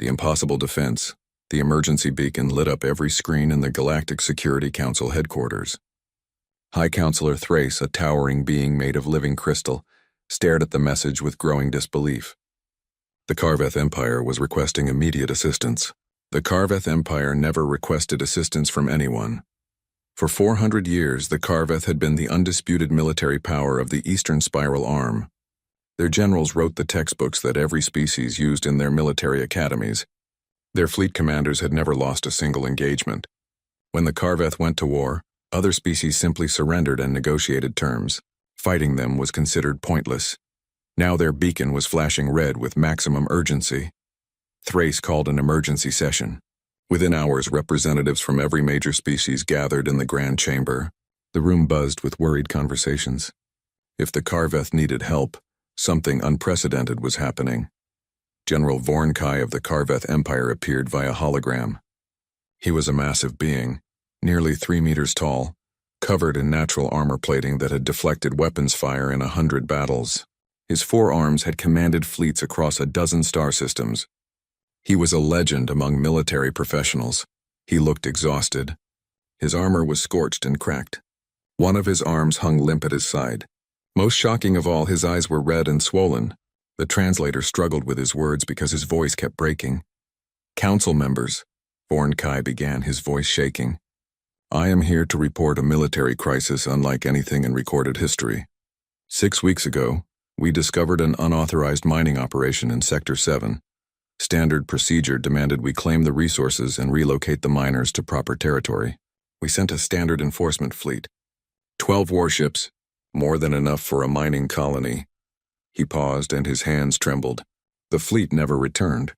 The impossible defense, the emergency beacon lit up every screen in the Galactic Security Council headquarters. High Counselor Thrace, a towering being made of living crystal, stared at the message with growing disbelief. The Carveth Empire was requesting immediate assistance. The Carveth Empire never requested assistance from anyone. For 400 years, the Carveth had been the undisputed military power of the Eastern Spiral Arm. Their generals wrote the textbooks that every species used in their military academies. Their fleet commanders had never lost a single engagement. When the Carveth went to war, other species simply surrendered and negotiated terms. Fighting them was considered pointless. Now their beacon was flashing red with maximum urgency. Thrace called an emergency session. Within hours, representatives from every major species gathered in the Grand Chamber. The room buzzed with worried conversations. If the Carveth needed help, something unprecedented was happening. General Vornkai of the Carveth Empire appeared via hologram. He was a massive being, nearly 3 meters tall, covered in natural armor plating that had deflected weapons fire in 100 battles. His 4 arms had commanded fleets across a dozen star systems. He was a legend among military professionals. He looked exhausted. His armor was scorched and cracked. One of his arms hung limp at his side. Most shocking of all, his eyes were red and swollen. The translator struggled with his words because his voice kept breaking. "Council members," Vornkai began, his voice shaking. "I am here to report a military crisis unlike anything in recorded history. 6 weeks ago, we discovered an unauthorized mining operation in Sector 7. Standard procedure demanded we claim the resources and relocate the miners to proper territory. We sent a standard enforcement fleet. 12 warships, more than enough for a mining colony." He paused and his hands trembled. The fleet never returned.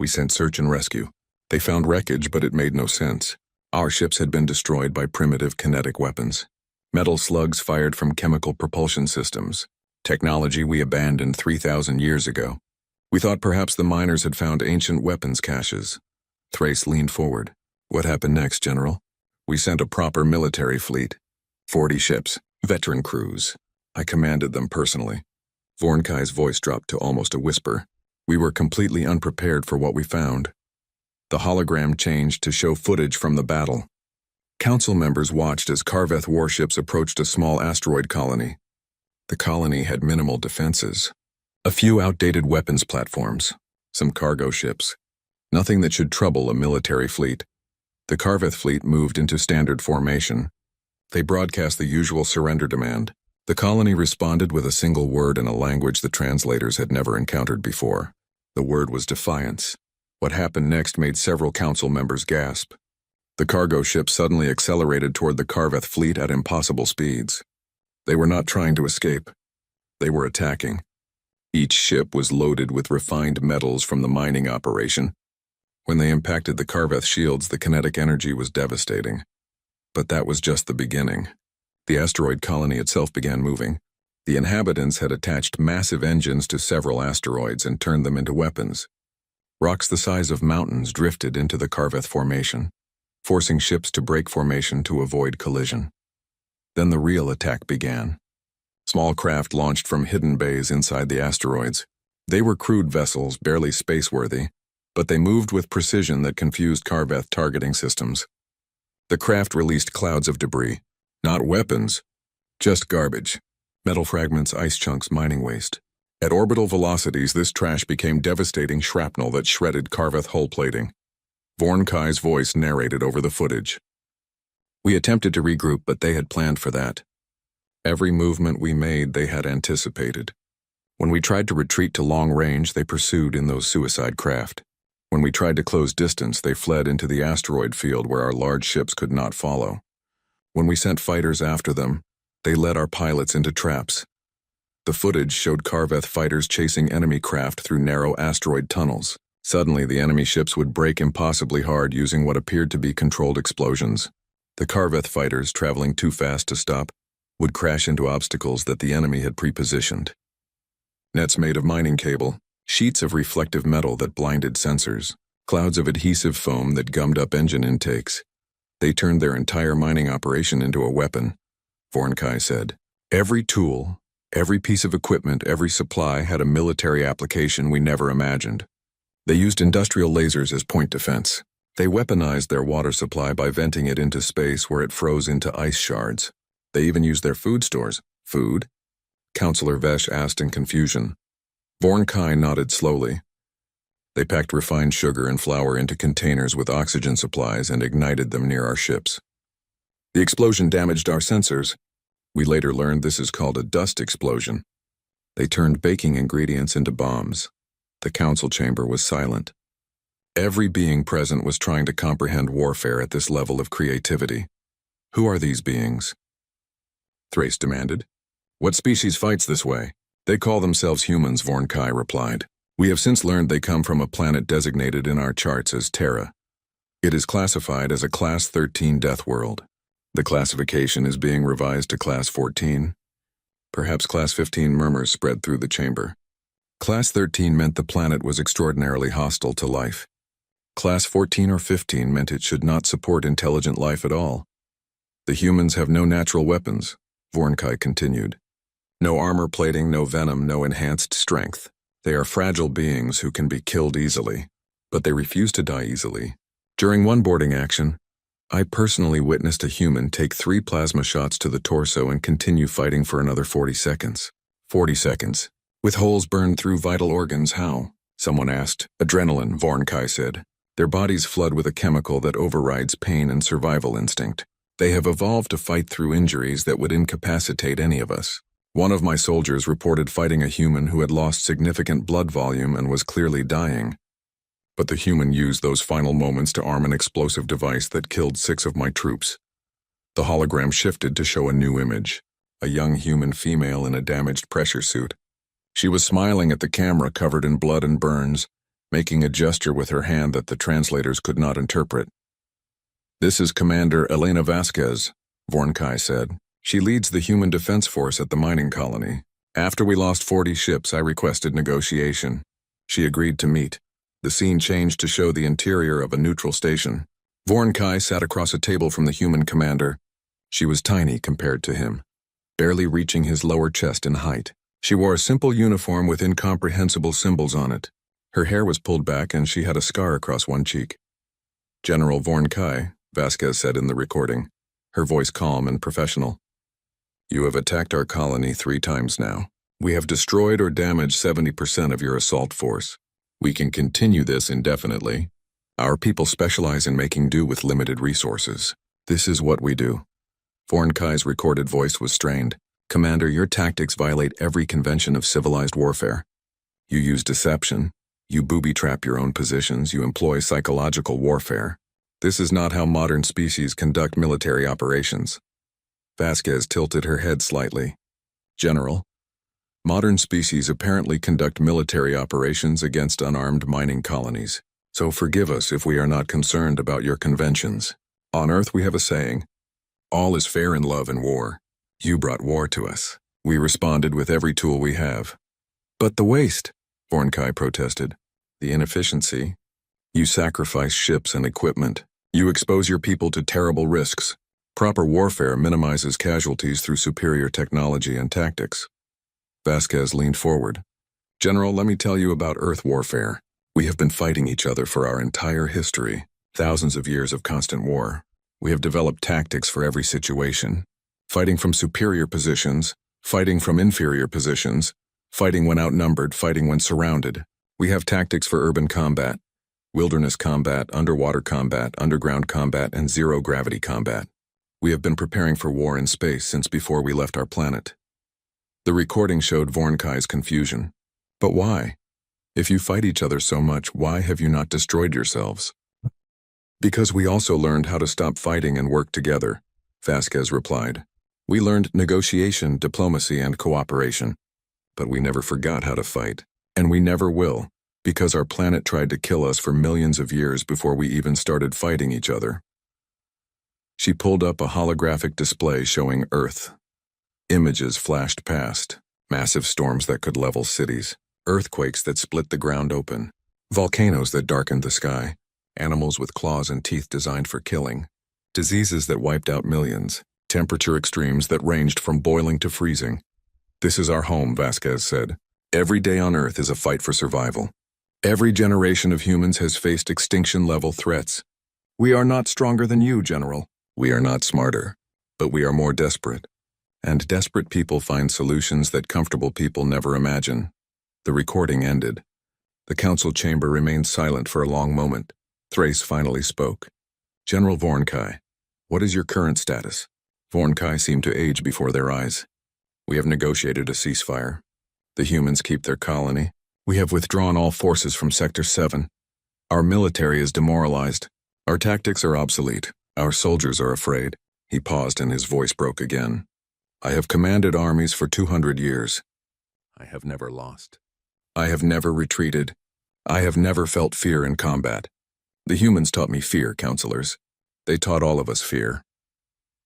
We sent search and rescue. They found wreckage, but it made no sense. Our ships had been destroyed by primitive kinetic weapons. Metal slugs fired from chemical propulsion systems. Technology we abandoned 3,000 years ago. We thought perhaps the miners had found ancient weapons caches. Thrace leaned forward. "What happened next, General?" "We sent a proper military fleet. 40 ships, veteran crews. I commanded them personally." Vornkai's voice dropped to almost a whisper. "We were completely unprepared for what we found." The hologram changed to show footage from the battle. Council members watched as Carveth warships approached a small asteroid colony. The colony had minimal defenses. A few outdated weapons platforms, some cargo ships. Nothing that should trouble a military fleet. The Carveth fleet moved into standard formation. They broadcast the usual surrender demand. The colony responded with a single word in a language the translators had never encountered before. The word was defiance. What happened next made several council members gasp. The cargo ship suddenly accelerated toward the Carveth fleet at impossible speeds. They were not trying to escape. They were attacking. Each ship was loaded with refined metals from the mining operation. When they impacted the Carveth shields, the kinetic energy was devastating. But that was just the beginning. The asteroid colony itself began moving. The inhabitants had attached massive engines to several asteroids and turned them into weapons. Rocks the size of mountains drifted into the Carveth formation, forcing ships to break formation to avoid collision. Then the real attack began. Small craft launched from hidden bays inside the asteroids. They were crude vessels, barely spaceworthy, but they moved with precision that confused Carveth targeting systems. The craft released clouds of debris, not weapons, just garbage. Metal fragments, ice chunks, mining waste. At orbital velocities, this trash became devastating shrapnel that shredded Carveth hull plating. Vornkai's voice narrated over the footage. "We attempted to regroup, but they had planned for that. Every movement we made, they had anticipated. When we tried to retreat to long range, they pursued in those suicide craft. When we tried to close distance, they fled into the asteroid field where our large ships could not follow. When we sent fighters after them, they led our pilots into traps. The footage showed Carveth fighters chasing enemy craft through narrow asteroid tunnels. Suddenly, the enemy ships would brake impossibly hard using what appeared to be controlled explosions. The Carveth fighters, traveling too fast to stop, would crash into obstacles that the enemy had pre-positioned. Nets made of mining cable, sheets of reflective metal that blinded sensors, clouds of adhesive foam that gummed up engine intakes. They turned their entire mining operation into a weapon, Vornkai said. Every tool, every piece of equipment, every supply had a military application we never imagined. They used industrial lasers as point defense. They weaponized their water supply by venting it into space where it froze into ice shards. They even used their food stores. Food? Counselor Vesh asked in confusion. Vornkai nodded slowly. They packed refined sugar and flour into containers with oxygen supplies and ignited them near our ships. The explosion damaged our sensors. We later learned this is called a dust explosion. They turned baking ingredients into bombs. The council chamber was silent. Every being present was trying to comprehend warfare at this level of creativity. Who are these beings? Thrace demanded. What species fights this way? They call themselves humans, Vornkai replied. We have since learned they come from a planet designated in our charts as Terra. It is classified as a Class 13 death world. The classification is being revised to Class 14. Perhaps Class 15. Murmurs spread through the chamber. Class 13 meant the planet was extraordinarily hostile to life. Class 14 or 15 meant it should not support intelligent life at all. The humans have no natural weapons, Vornkai continued. No armor plating, no venom, no enhanced strength. They are fragile beings who can be killed easily, but they refuse to die easily. During one boarding action, I personally witnessed a human take 3 plasma shots to the torso and continue fighting for another 40 seconds. 40 seconds. With holes burned through vital organs, how? Someone asked. Adrenaline, Vornkai said. Their bodies flood with a chemical that overrides pain and survival instinct. They have evolved to fight through injuries that would incapacitate any of us. One of my soldiers reported fighting a human who had lost significant blood volume and was clearly dying. But the human used those final moments to arm an explosive device that killed 6 of my troops. The hologram shifted to show a new image, a young human female in a damaged pressure suit. She was smiling at the camera covered in blood and burns, making a gesture with her hand that the translators could not interpret. This is Commander Elena Vasquez, Vornkai said. She leads the human defense force at the mining colony. After we lost 40 ships, I requested negotiation. She agreed to meet. The scene changed to show the interior of a neutral station. Vornkai sat across a table from the human commander. She was tiny compared to him, barely reaching his lower chest in height. She wore a simple uniform with incomprehensible symbols on it. Her hair was pulled back and she had a scar across one cheek. General Vornkai, Vasquez said in the recording, her voice calm and professional. You have attacked our colony 3 times now. We have destroyed or damaged 70% of your assault force. We can continue this indefinitely. Our people specialize in making do with limited resources. This is what we do. Vornkai's recorded voice was strained. Commander, your tactics violate every convention of civilized warfare. You use deception. You booby-trap your own positions. You employ psychological warfare. This is not how modern species conduct military operations. Vasquez tilted her head slightly. General, modern species apparently conduct military operations against unarmed mining colonies. So forgive us if we are not concerned about your conventions. On Earth we have a saying, all is fair in love and war. You brought war to us. We responded with every tool we have. But the waste, Vornkai protested. The inefficiency. You sacrifice ships and equipment. You expose your people to terrible risks. Proper warfare minimizes casualties through superior technology and tactics. Vasquez leaned forward. General, let me tell you about Earth warfare. We have been fighting each other for our entire history, thousands of years of constant war. We have developed tactics for every situation. Fighting from superior positions, fighting from inferior positions, fighting when outnumbered, fighting when surrounded. We have tactics for urban combat, wilderness combat, underwater combat, underground combat, and zero-gravity combat. We have been preparing for war in space since before we left our planet. The recording showed Vornkai's confusion. But why? If you fight each other so much, why have you not destroyed yourselves? Because we also learned how to stop fighting and work together, Vasquez replied. We learned negotiation, diplomacy, and cooperation. But we never forgot how to fight. And we never will, because our planet tried to kill us for millions of years before we even started fighting each other. She pulled up a holographic display showing Earth. Images flashed past, massive storms that could level cities, earthquakes that split the ground open, volcanoes that darkened the sky, animals with claws and teeth designed for killing, diseases that wiped out millions, temperature extremes that ranged from boiling to freezing. This is our home, Vasquez said. Every day on Earth is a fight for survival. Every generation of humans has faced extinction-level threats. We are not stronger than you, General. We are not smarter, but we are more desperate. And desperate people find solutions that comfortable people never imagine. The recording ended. The council chamber remained silent for a long moment. Thrace finally spoke. General Vornkai, what is your current status? Vornkai seemed to age before their eyes. We have negotiated a ceasefire. The humans keep their colony. We have withdrawn all forces from Sector 7. Our military is demoralized. Our tactics are obsolete. Our soldiers are afraid. He paused and his voice broke again. I have commanded armies for 200 years. I have never lost. I have never retreated. I have never felt fear in combat. The humans taught me fear, counselors. They taught all of us fear.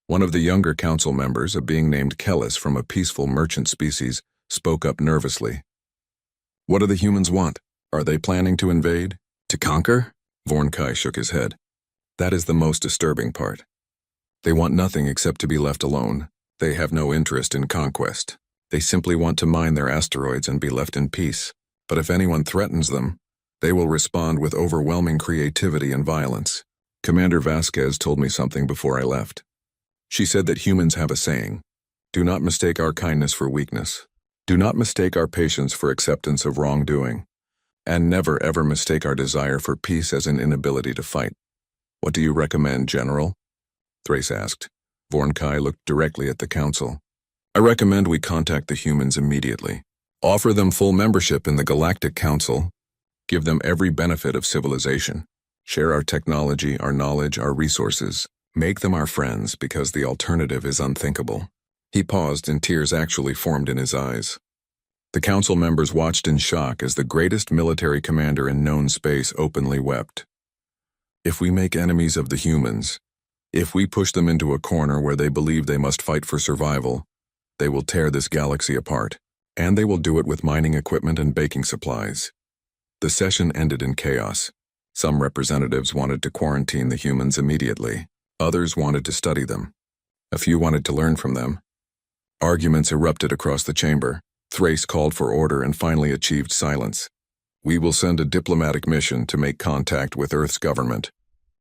One of the younger council members, a being named Kellis from a peaceful merchant species, spoke up nervously. What do the humans want? Are they planning to invade? To conquer? Vornkai shook his head. That is the most disturbing part. They want nothing except to be left alone. They have no interest in conquest. They simply want to mine their asteroids and be left in peace. But if anyone threatens them, they will respond with overwhelming creativity and violence. Commander Vasquez told me something before I left. She said that humans have a saying, do not mistake our kindness for weakness. Do not mistake our patience for acceptance of wrongdoing. And never ever mistake our desire for peace as an inability to fight. What do you recommend, General? Thrace asked. Vornkai looked directly at the council. I recommend we contact the humans immediately. Offer them full membership in the Galactic Council. Give them every benefit of civilization. Share our technology, our knowledge, our resources. Make them our friends because the alternative is unthinkable. He paused and tears actually formed in his eyes. The council members watched in shock as the greatest military commander in known space openly wept. If we make enemies of the humans, if we push them into a corner where they believe they must fight for survival, they will tear this galaxy apart. And they will do it with mining equipment and baking supplies. The session ended in chaos. Some representatives wanted to quarantine the humans immediately. Others wanted to study them. A few wanted to learn from them. Arguments erupted across the chamber. Thrace called for order and finally achieved silence. We will send a diplomatic mission to make contact with Earth's government.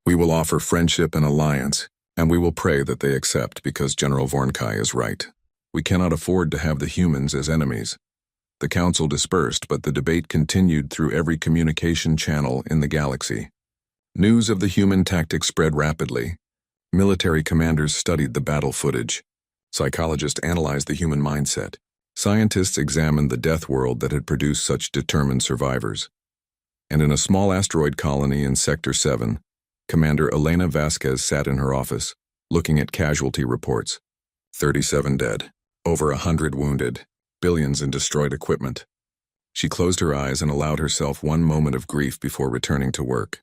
We will offer friendship and alliance, and we will pray that they accept because General Vornkai is right. We cannot afford to have the humans as enemies. The council dispersed, but the debate continued through every communication channel in the galaxy. News of the human tactics spread rapidly. Military commanders studied the battle footage. Psychologists analyzed the human mindset. Scientists examined the death world that had produced such determined survivors. And in a small asteroid colony in Sector 7, Commander Elena Vasquez sat in her office, looking at casualty reports. 37 dead. Over 100 wounded, billions in destroyed equipment. She closed her eyes and allowed herself one moment of grief before returning to work.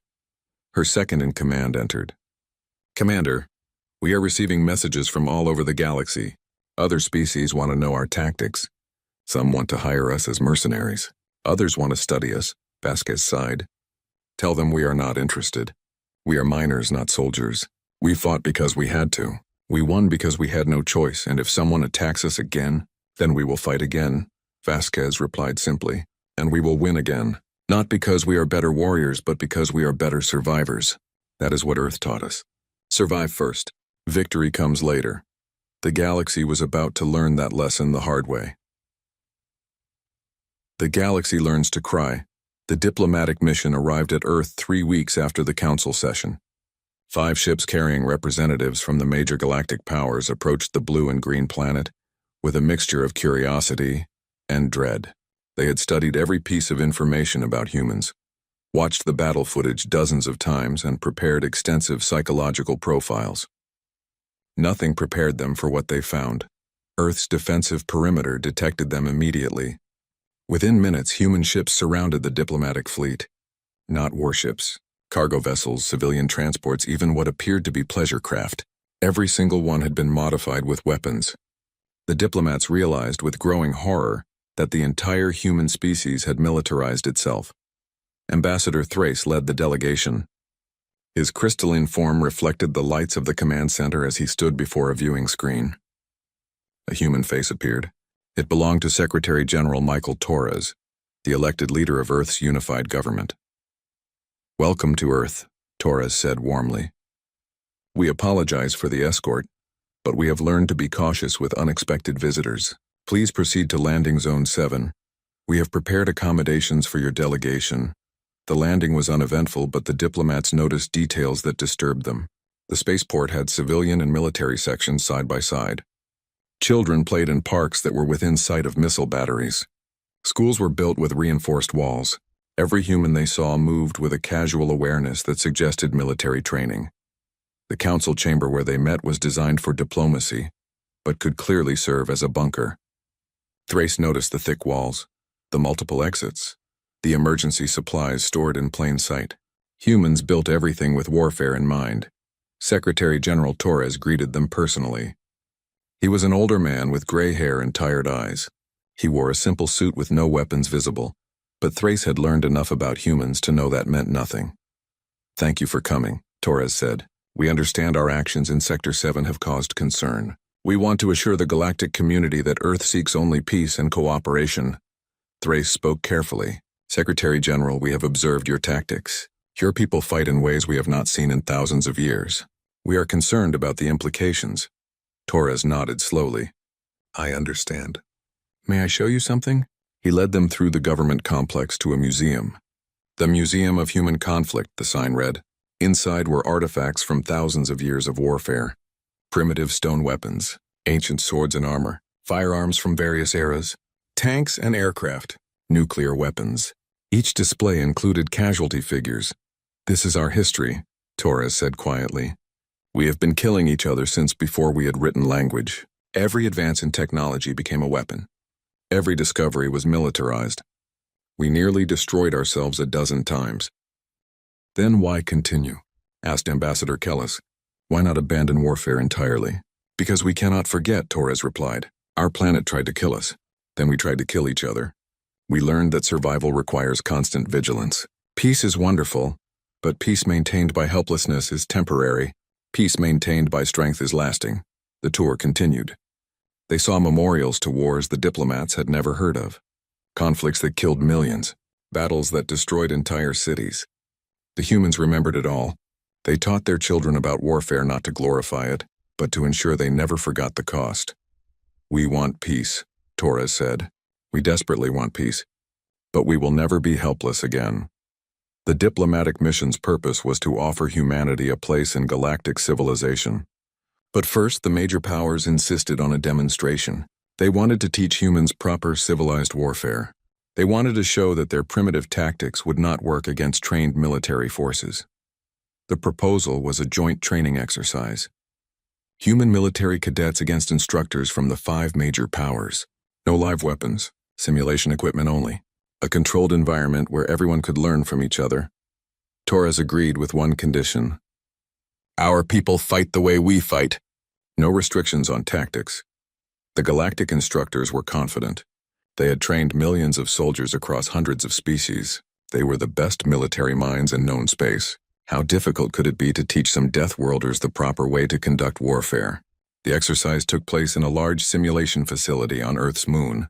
Her second-in-command entered. Commander, we are receiving messages from all over the galaxy. Other species want to know our tactics. Some want to hire us as mercenaries. Others want to study us, Vasquez sighed. Tell them we are not interested. We are miners, not soldiers. We fought because we had to. We won because we had no choice, and if someone attacks us again, then we will fight again, Vasquez replied simply, and we will win again. Not because we are better warriors, but because we are better survivors. That is what Earth taught us. Survive first. Victory comes later. The galaxy was about to learn that lesson the hard way. The galaxy learns to cry. The diplomatic mission arrived at Earth 3 weeks after the council session. 5 ships carrying representatives from the major galactic powers approached the blue and green planet with a mixture of curiosity and dread. They had studied every piece of information about humans, watched the battle footage dozens of times, and prepared extensive psychological profiles. Nothing prepared them for what they found. Earth's defensive perimeter detected them immediately. Within minutes, human ships surrounded the diplomatic fleet. Not warships, cargo vessels, civilian transports, even what appeared to be pleasure craft. Every single one had been modified with weapons. The diplomats realized with growing horror that the entire human species had militarized itself. Ambassador Thrace led the delegation. His crystalline form reflected the lights of the command center as he stood before a viewing screen. A human face appeared. It belonged to Secretary General Michael Torres. the elected leader of Earth's unified government. "Welcome to Earth," Torres said warmly. "We apologize for the escort, but we have learned to be cautious with unexpected visitors. Please proceed to Landing Zone 7. We have prepared accommodations for your delegation." The landing was uneventful, but the diplomats noticed details that disturbed them. The spaceport had civilian and military sections side by side. Children played in parks that were within sight of missile batteries. Schools were built with reinforced walls. Every human they saw moved with a casual awareness that suggested military training. The council chamber where they met was designed for diplomacy, but could clearly serve as a bunker. Thrace noticed the thick walls, the multiple exits, the emergency supplies stored in plain sight. Humans built everything with warfare in mind. Secretary General Torres greeted them personally. He was an older man with gray hair and tired eyes. He wore a simple suit with no weapons visible, but Thrace had learned enough about humans to know that meant nothing. "Thank you for coming," Torres said. "We understand our actions in Sector 7 have caused concern. We want to assure the galactic community that Earth seeks only peace and cooperation." Thrace spoke carefully. "Secretary General, we have observed your tactics. Your people fight in ways we have not seen in thousands of years. We are concerned about the implications." Torres nodded slowly. "I understand. May I show you something?" He led them through the government complex to a museum. "The Museum of Human Conflict," the sign read. Inside were artifacts from thousands of years of warfare. Primitive stone weapons, ancient swords and armor, firearms from various eras, tanks and aircraft, nuclear weapons. Each display included casualty figures. "This is our history," Torres said quietly. "We have been killing each other since before we had written language. Every advance in technology became a weapon. Every discovery was militarized. We nearly destroyed ourselves a dozen times." "Then why continue?" asked Ambassador Kellis. "Why not abandon warfare entirely?" "Because we cannot forget," Torres replied. "Our planet tried to kill us. Then we tried to kill each other. We learned that survival requires constant vigilance. Peace is wonderful, but peace maintained by helplessness is temporary. Peace maintained by strength is lasting." The tour continued. They saw memorials to wars the diplomats had never heard of. Conflicts that killed millions. Battles that destroyed entire cities. The humans remembered it all. They taught their children about warfare not to glorify it, but to ensure they never forgot the cost. "We want peace," Torres said. "We desperately want peace. But we will never be helpless again." The diplomatic mission's purpose was to offer humanity a place in galactic civilization. But first, the major powers insisted on a demonstration. They wanted to teach humans proper civilized warfare. They wanted to show that their primitive tactics would not work against trained military forces. The proposal was a joint training exercise. Human military cadets against instructors from the 5 major powers. No live weapons, simulation equipment only. A controlled environment where everyone could learn from each other. Torres agreed with one condition. "Our people fight the way we fight." No restrictions on tactics. The galactic instructors were confident. They had trained millions of soldiers across hundreds of species. They were the best military minds in known space. How difficult could it be to teach some Deathworlders the proper way to conduct warfare? The exercise took place in a large simulation facility on Earth's moon.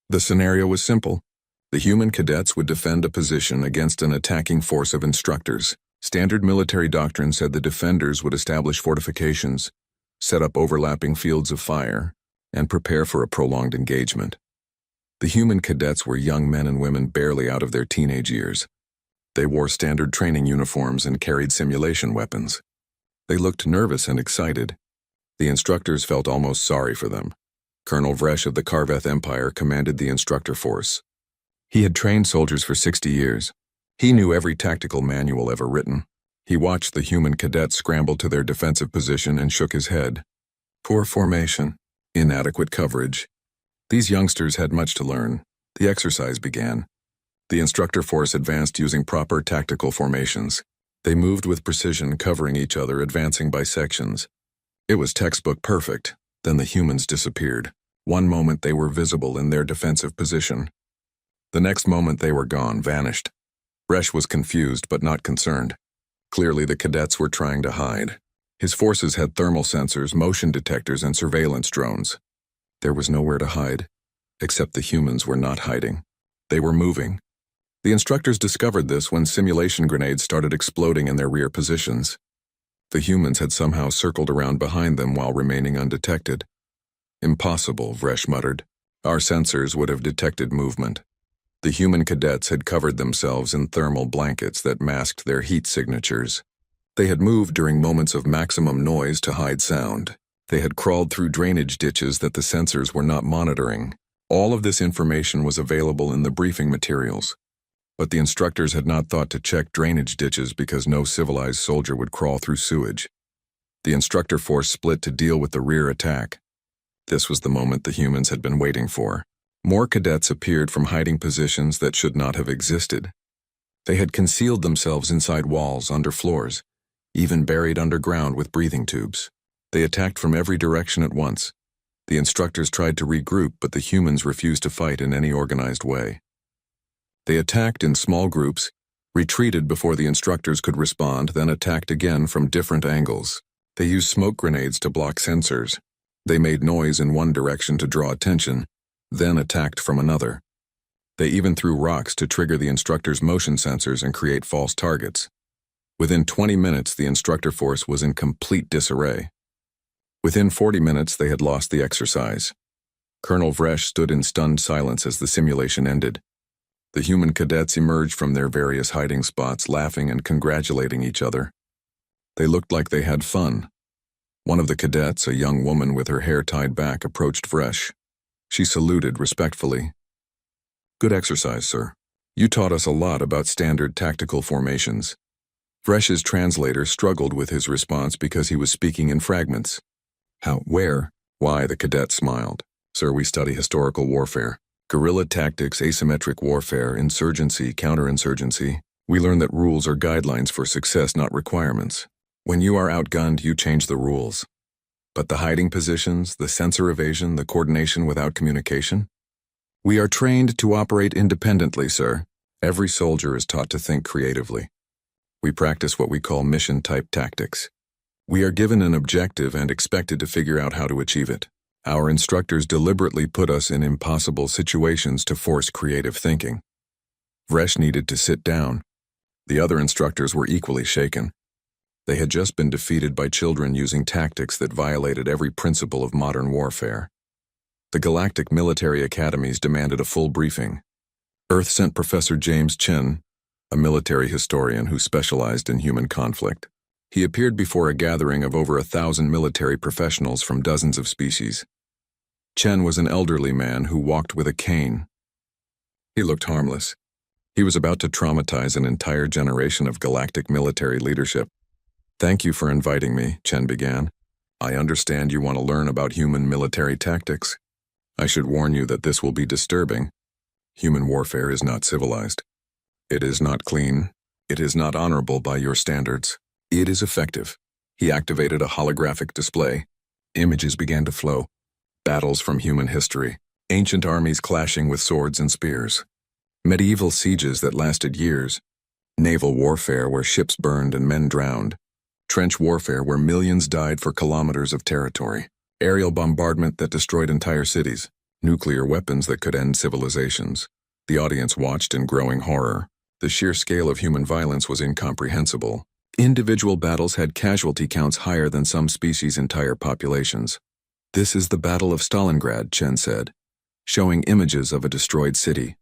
The scenario was simple. The human cadets would defend a position against an attacking force of instructors. Standard military doctrine said the defenders would establish fortifications, set up overlapping fields of fire, and prepare for a prolonged engagement. The human cadets were young men and women barely out of their teenage years. They wore standard training uniforms and carried simulation weapons. They looked nervous and excited. The instructors felt almost sorry for them. Colonel Vresh of the Karveth Empire commanded the instructor force. He had trained soldiers for 60 years. He knew every tactical manual ever written. He watched the human cadets scramble to their defensive position and shook his head. Poor formation, inadequate coverage. These youngsters had much to learn. The exercise began. The instructor force advanced using proper tactical formations. They moved with precision, covering each other, advancing by sections. It was textbook perfect. Then the humans disappeared. One moment they were visible in their defensive position. The next moment they were gone, vanished. Resh was confused but not concerned. Clearly the cadets were trying to hide. His forces had thermal sensors, motion detectors, and surveillance drones. There was nowhere to hide, except the humans were not hiding. They were moving. The instructors discovered this when simulation grenades started exploding in their rear positions. The humans had somehow circled around behind them while remaining undetected. Impossible, Vresh muttered. Our sensors would have detected movement. The human cadets had covered themselves in thermal blankets that masked their heat signatures. They had moved during moments of maximum noise to hide sound. They had crawled through drainage ditches that the sensors were not monitoring. All of this information was available in the briefing materials. But the instructors had not thought to check drainage ditches because no civilized soldier would crawl through sewage. The instructor force split to deal with the rear attack. This was the moment the humans had been waiting for. More cadets appeared from hiding positions that should not have existed. They had concealed themselves inside walls, under floors, even buried underground with breathing tubes. They attacked from every direction at once. The instructors tried to regroup, but the humans refused to fight in any organized way. They attacked in small groups, retreated before the instructors could respond, then attacked again from different angles. They used smoke grenades to block sensors. They made noise in one direction to draw attention, then attacked from another. They even threw rocks to trigger the instructors' motion sensors and create false targets. Within 20 minutes, the instructor force was in complete disarray. Within 40 minutes, they had lost the exercise. Colonel Vresh stood in stunned silence as the simulation ended. The human cadets emerged from their various hiding spots, laughing and congratulating each other. They looked like they had fun. One of the cadets, a young woman with her hair tied back, approached Vresh. She saluted respectfully. "Good exercise, sir. You taught us a lot about standard tactical formations." Vresh's translator struggled with his response because he was speaking in fragments. "How? Where?" "Why?" The cadet smiled. "Sir, we study historical warfare. Guerrilla tactics, asymmetric warfare, insurgency, counterinsurgency. We learn that rules are guidelines for success, not requirements. When you are outgunned, you change the rules. But the hiding positions, the sensor evasion, the coordination without communication? We are trained to operate independently, sir. Every soldier is taught to think creatively. We practice what we call mission-type tactics. We are given an objective and expected to figure out how to achieve it. Our instructors deliberately put us in impossible situations to force creative thinking." Vresh needed to sit down. The other instructors were equally shaken. They had just been defeated by children using tactics that violated every principle of modern warfare. The Galactic military academies demanded a full briefing. Earth sent Professor James Chen, a military historian who specialized in human conflict. He appeared before a gathering of over 1,000 military professionals from dozens of species. Chen was an elderly man who walked with a cane. He looked harmless. He was about to traumatize an entire generation of galactic military leadership. "Thank you for inviting me," Chen began. "I understand you want to learn about human military tactics. I should warn you that this will be disturbing. Human warfare is not civilized. It is not clean. It is not honorable by your standards. It is effective." He activated a holographic display. Images began to flow. Battles from human history. Ancient armies clashing with swords and spears. Medieval sieges that lasted years. Naval warfare where ships burned and men drowned. Trench warfare where millions died for kilometers of territory. Aerial bombardment that destroyed entire cities. Nuclear weapons that could end civilizations. The audience watched in growing horror. The sheer scale of human violence was incomprehensible. Individual battles had casualty counts higher than some species' entire populations. "This is the Battle of Stalingrad," Chen said, showing images of a destroyed city.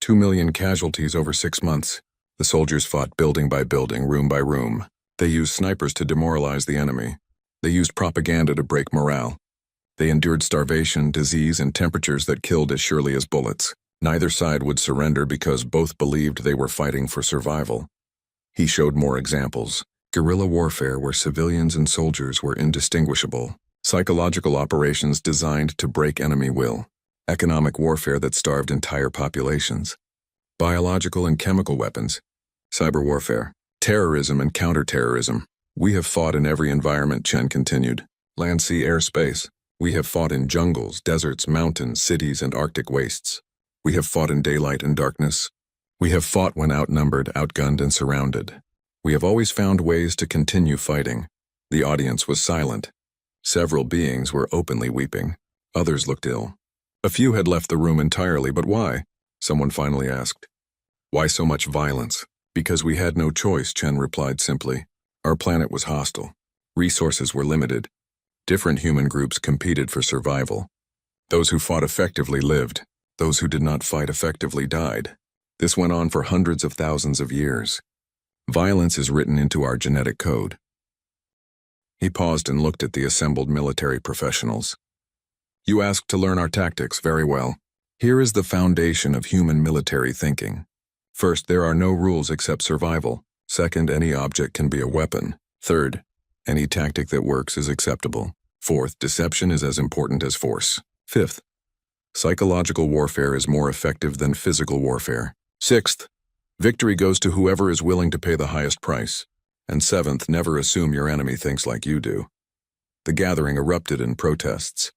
2 million casualties over 6 months. The soldiers fought building by building, room by room. They used snipers to demoralize the enemy. They used propaganda to break morale. They endured starvation, disease, and temperatures that killed as surely as bullets. Neither side would surrender because both believed they were fighting for survival. He showed more examples. Guerrilla warfare where civilians and soldiers were indistinguishable. Psychological operations designed to break enemy will. Economic warfare that starved entire populations. Biological and chemical weapons. Cyber warfare. Terrorism and counterterrorism. We have fought in every environment, Chen continued. Land, sea, air, space. We have fought in jungles, deserts, mountains, cities, and Arctic wastes. We have fought in daylight and darkness. We have fought when outnumbered, outgunned, and surrounded. We have always found ways to continue fighting. The audience was silent. Several beings were openly weeping. Others looked ill. A few had left the room entirely, but why? Someone finally asked. Why so much violence? Because we had no choice, Chen replied simply. Our planet was hostile. Resources were limited. Different human groups competed for survival. Those who fought effectively lived. Those who did not fight effectively died. This went on for hundreds of thousands of years. Violence is written into our genetic code. He paused and looked at the assembled military professionals. You asked to learn our tactics, very well. Here is the foundation of human military thinking. First, there are no rules except survival. Second, any object can be a weapon. Third, any tactic that works is acceptable. Fourth, deception is as important as force. Fifth, psychological warfare is more effective than physical warfare. Sixth, victory goes to whoever is willing to pay the highest price. And seventh, never assume your enemy thinks like you do. The gathering erupted in protests.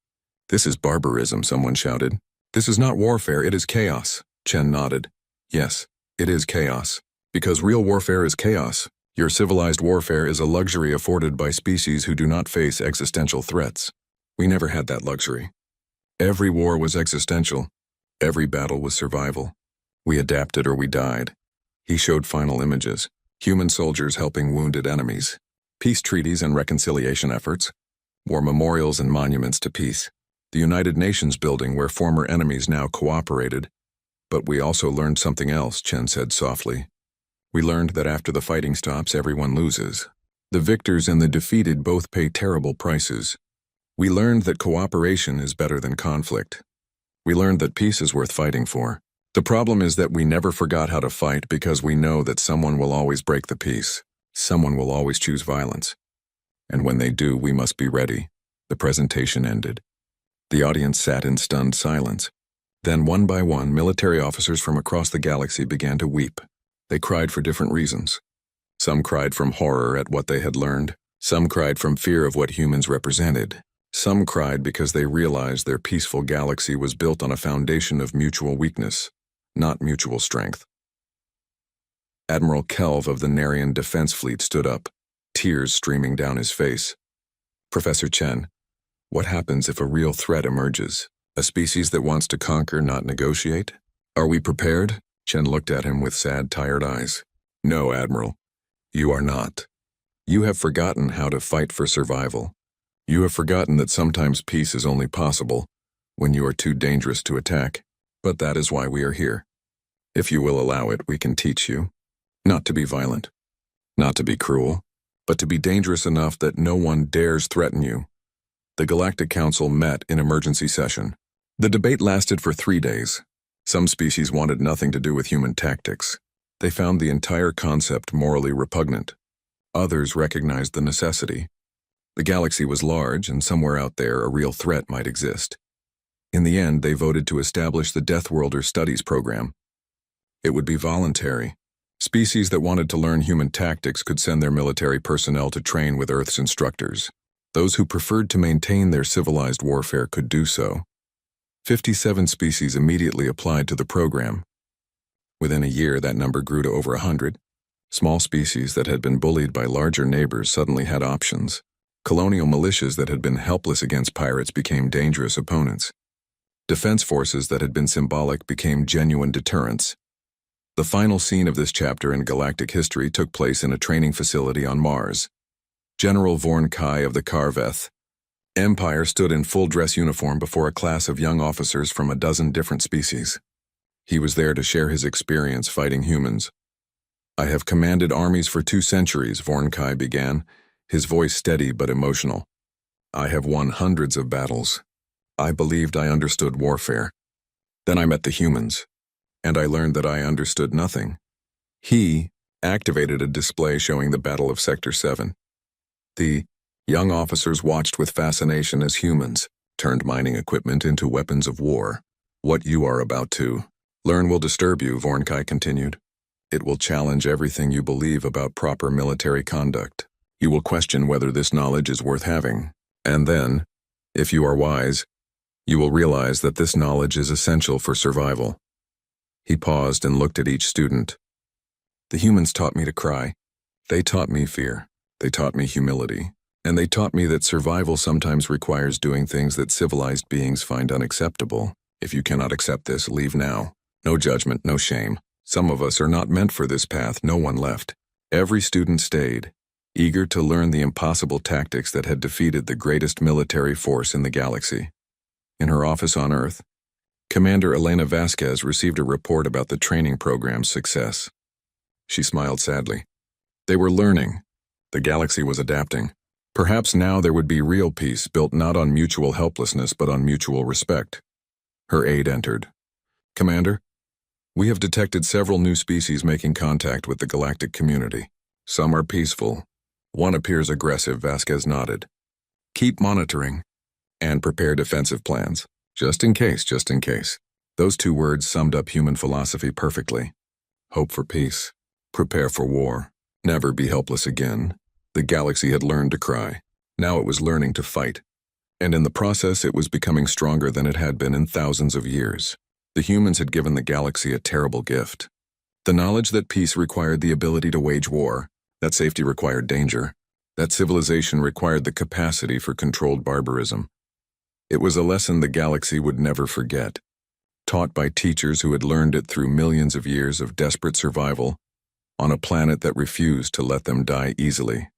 This is barbarism, someone shouted. This is not warfare, it is chaos. Chen nodded. Yes, it is chaos. Because real warfare is chaos. Your civilized warfare is a luxury afforded by species who do not face existential threats. We never had that luxury. Every war was existential. Every battle was survival. We adapted or we died. He showed final images. Human soldiers helping wounded enemies. Peace treaties and reconciliation efforts. War memorials and monuments to peace. The United Nations building where former enemies now cooperated. But we also learned something else, Chen said softly. We learned that after the fighting stops, everyone loses. The victors and the defeated both pay terrible prices. We learned that cooperation is better than conflict. We learned that peace is worth fighting for. The problem is that we never forgot how to fight because we know that someone will always break the peace. Someone will always choose violence. And when they do, we must be ready. The presentation ended. The audience sat in stunned silence. Then, one by one, military officers from across the galaxy began to weep. They cried for different reasons. Some cried from horror at what they had learned. Some cried from fear of what humans represented. Some cried because they realized their peaceful galaxy was built on a foundation of mutual weakness, not mutual strength. Admiral Kelv of the Narian Defense Fleet stood up, tears streaming down his face. Professor Chen, what happens if a real threat emerges? A species that wants to conquer, not negotiate? Are we prepared? Chen looked at him with sad, tired eyes. No, Admiral. You are not. You have forgotten how to fight for survival. You have forgotten that sometimes peace is only possible when you are too dangerous to attack. But that is why we are here. If you will allow it, we can teach you. Not to be violent. Not to be cruel. But to be dangerous enough that no one dares threaten you. The Galactic Council met in emergency session. The debate lasted for 3 days. Some species wanted nothing to do with human tactics. They found the entire concept morally repugnant. Others recognized the necessity. The galaxy was large, and somewhere out there a real threat might exist. In the end, they voted to establish the Deathworlder studies program. It would be voluntary. Species that wanted to learn human tactics could send their military personnel to train with Earth's instructors. Those who preferred to maintain their civilized warfare could do so. 57 species immediately applied to the program. Within a year, that number grew to over 100. Small species that had been bullied by larger neighbors suddenly had options. Colonial militias that had been helpless against pirates became dangerous opponents. Defense forces that had been symbolic became genuine deterrents. The final scene of this chapter in galactic history took place in a training facility on Mars. General Vorn Kai of the Karveth Empire stood in full dress uniform before a class of young officers from a dozen different species. He was there to share his experience fighting humans. I have commanded armies for 2 centuries, Vorn Kai began, his voice steady but emotional. I have won hundreds of battles. I believed I understood warfare. Then I met the humans, and I learned that I understood nothing. He activated a display showing the Battle of Sector 7. The young officers watched with fascination as humans turned mining equipment into weapons of war. What you are about to learn will disturb you, Vorn Kai continued. It will challenge everything you believe about proper military conduct. You will question whether this knowledge is worth having. And then, if you are wise, you will realize that this knowledge is essential for survival. He paused and looked at each student. The humans taught me to cry. They taught me fear. They taught me humility. And they taught me that survival sometimes requires doing things that civilized beings find unacceptable. If you cannot accept this, leave now. No judgment, no shame. Some of us are not meant for this path. No one left. Every student stayed, eager to learn the impossible tactics that had defeated the greatest military force in the galaxy. In her office on Earth, Commander Elena Vasquez received a report about the training program's success. She smiled sadly. They were learning. The galaxy was adapting. Perhaps now there would be real peace built not on mutual helplessness but on mutual respect. Her aide entered. Commander, we have detected several new species making contact with the galactic community. Some are peaceful. One appears aggressive, Vasquez nodded. Keep monitoring and prepare defensive plans. Just in case, just in case. Those two words summed up human philosophy perfectly. Hope for peace. Prepare for war. Never be helpless again. The galaxy had learned to cry. Now it was learning to fight. And in the process it was becoming stronger than it had been in thousands of years. The humans had given the galaxy a terrible gift. The knowledge that peace required the ability to wage war, that safety required danger, that civilization required the capacity for controlled barbarism. It was a lesson the galaxy would never forget, taught by teachers who had learned it through millions of years of desperate survival on a planet that refused to let them die easily.